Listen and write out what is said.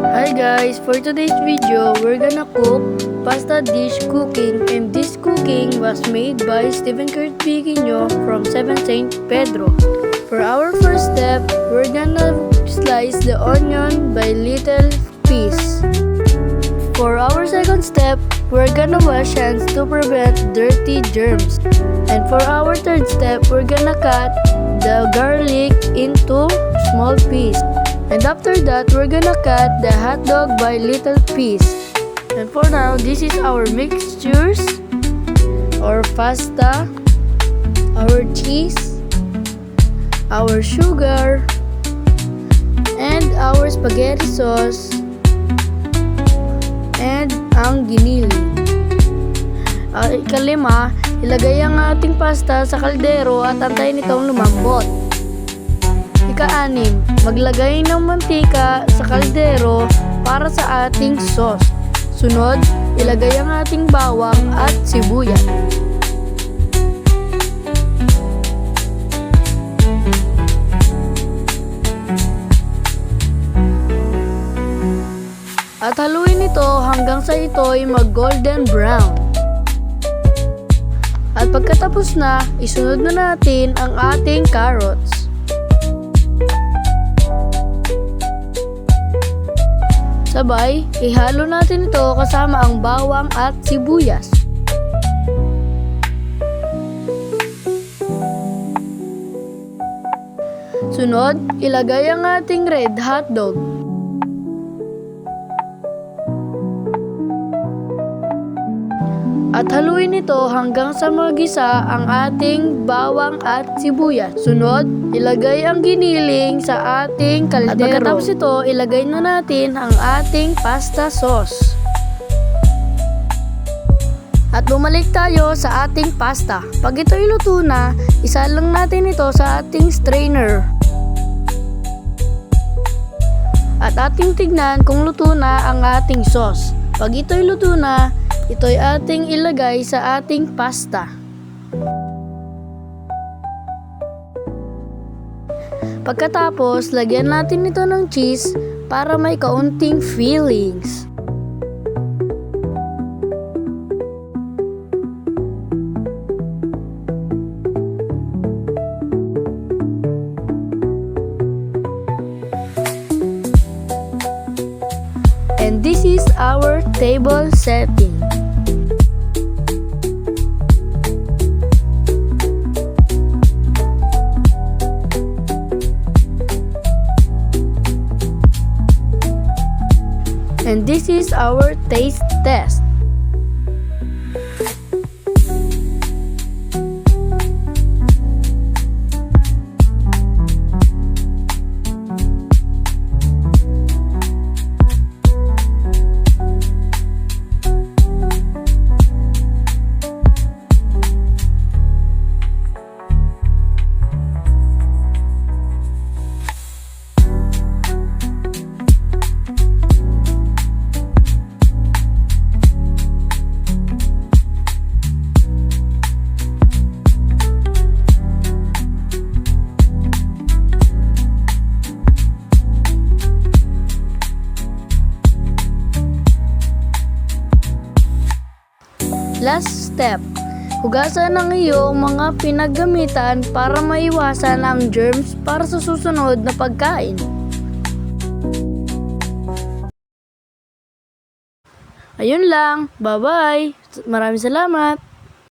Hi guys, for today's video, we're gonna cook pasta dish cooking, and this cooking was made by Stephen Kurt Piquino from 7 St. Pedro. For our first step, we're gonna slice the onion by little piece. For our second step, we're gonna wash hands to prevent dirty germs. And for our third step, we're gonna cut the garlic into small pieces. And after that, we're gonna cut the hot dog by little piece. And for now, this is our mixtures, our pasta, our cheese, our sugar, and our spaghetti sauce, and ang ginili. Ikalima, ilagay ang ating pasta sa kaldero at antayin itong lumambot. Ika-anim, maglagay ng mantika sa kaldero para sa ating sauce. Sunod, ilagay ang ating bawang at sibuyas. At haluin ito hanggang sa ito'y mag-golden brown. At pagkatapos na, isunod na natin ang ating carrots. Sabay, ihalo natin ito kasama ang bawang at sibuyas. Sunod, ilagay ang ating red hotdog. At haluin ito hanggang sa magisa ang ating bawang at sibuyas. Sunod, ilagay ang giniling sa ating kaldero. At pagkatapos ito, ilagay na natin ang ating pasta sauce. At bumalik tayo sa ating pasta. Pag ito'y luto na, isalang natin ito sa ating strainer. At ating tignan kung luto na ang ating sauce. Pag ito'y luto na, ito'y ating ilagay sa ating pasta. Pagkatapos, lagyan natin ito ng cheese para may kaunting fillings. And this is our table setting. And this is our taste test. Last step, hugasan ang iyong mga pinaggamitan para maiwasan ang germs para sa susunod na pagkain. Ayun lang, bye-bye! Maraming salamat!